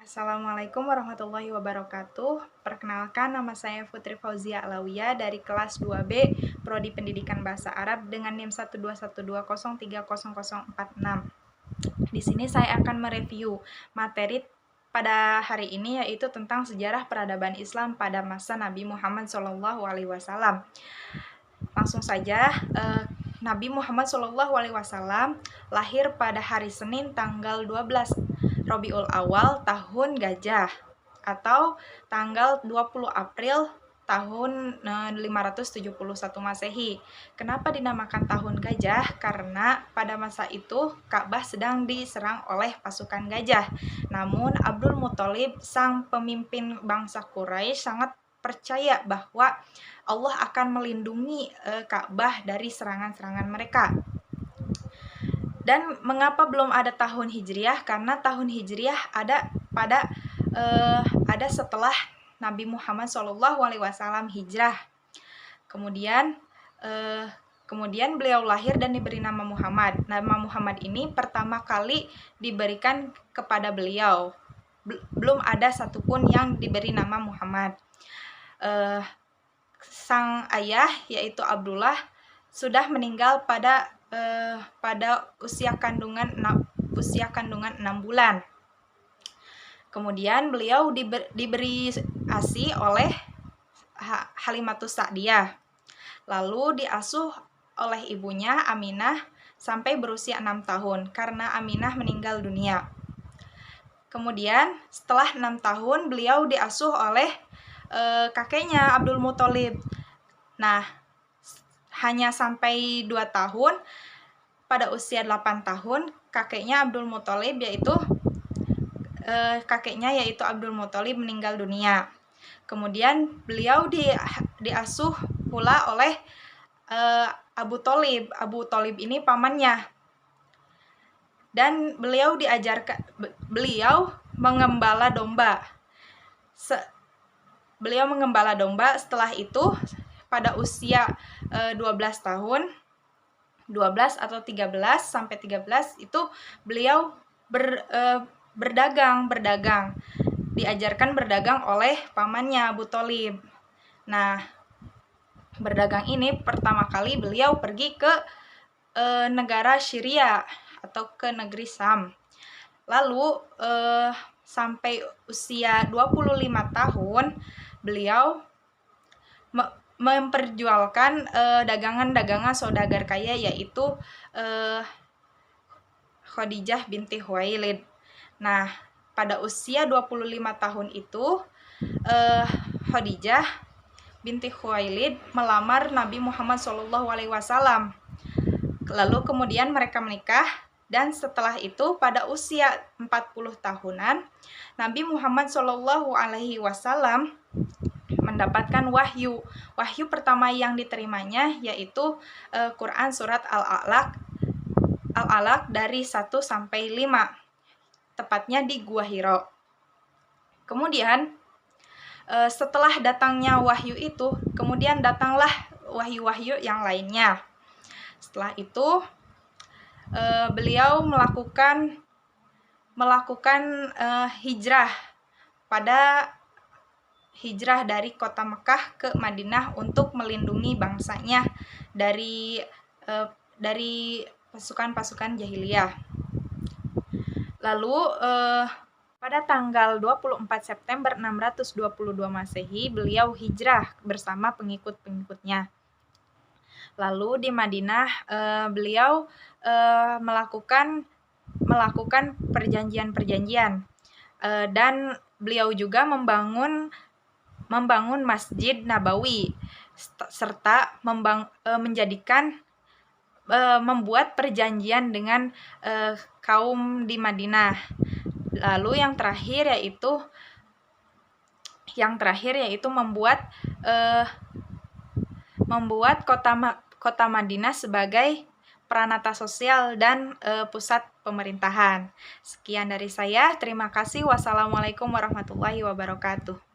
Assalamualaikum warahmatullahi wabarakatuh. Perkenalkan, nama saya Putri Fauzia Alawiyah dari kelas 2B Prodi Pendidikan Bahasa Arab dengan NIM 12120300046. Di sini saya akan mereview materi pada hari ini, yaitu tentang sejarah peradaban Islam pada masa Nabi Muhammad SAW. Langsung saja, Nabi Muhammad SAW lahir pada hari Senin tanggal 12 Rabiul Awal tahun Gajah atau tanggal 20 April tahun 571 Masehi. Kenapa dinamakan tahun Gajah? Karena pada masa itu Ka'bah sedang diserang oleh pasukan gajah. Namun Abdul Muthalib, sang pemimpin bangsa Quraisy, sangat percaya bahwa Allah akan melindungi Ka'bah dari serangan-serangan mereka. Dan mengapa belum ada tahun Hijriah? Karena tahun Hijriah ada setelah Nabi Muhammad SAW hijrah. Kemudian beliau lahir dan diberi nama Muhammad. Nama Muhammad ini pertama kali diberikan kepada beliau. Belum ada satupun yang diberi nama Muhammad. Sang ayah, yaitu Abdullah, sudah meninggal pada usia kandungan 6 bulan. Kemudian beliau diberi ASI oleh Halimatus Sa'diyah. Lalu diasuh oleh ibunya Aminah sampai berusia 6 tahun karena Aminah meninggal dunia. Kemudian setelah 6 tahun beliau diasuh oleh kakeknya Abdul Muthalib. Nah, hanya sampai 2 tahun, pada usia 8 tahun kakeknya yaitu Abdul Muthalib meninggal dunia. Kemudian beliau diasuh pula oleh Abu Thalib. Abu Thalib ini pamannya. Dan beliau mengembala domba. Setelah itu pada usia 12 atau 13 sampai 13 itu beliau berdagang. Diajarkan berdagang oleh pamannya Abu Thalib. Nah, berdagang ini pertama kali beliau pergi ke negara Syria atau ke negeri Sam. Lalu sampai usia 25 tahun beliau memperjualkan dagangan saudagar kaya, yaitu Khadijah binti Khuwailid. Nah, pada usia 25 tahun itu Khadijah binti Khuwailid melamar Nabi Muhammad SAW. Lalu kemudian mereka menikah, dan setelah itu pada usia 40 tahunan Nabi Muhammad SAW mendapatkan wahyu. Wahyu pertama yang diterimanya yaitu Quran surat Al-Alaq dari 1 sampai 5, tepatnya di Gua Hiro. Kemudian setelah datangnya wahyu itu, kemudian datanglah wahyu-wahyu yang lainnya. Setelah itu beliau melakukan hijrah dari kota Mekah ke Madinah untuk melindungi bangsanya dari pasukan-pasukan jahiliyah. Lalu pada tanggal 24 September 622 Masehi beliau hijrah bersama pengikut-pengikutnya. Lalu di Madinah beliau melakukan perjanjian-perjanjian, dan beliau juga membangun Masjid Nabawi serta membuat perjanjian dengan kaum di Madinah. Lalu yang terakhir yaitu membuat kota Madinah sebagai pranata sosial dan pusat pemerintahan. Sekian dari saya. Terima kasih. Wassalamualaikum warahmatullahi wabarakatuh.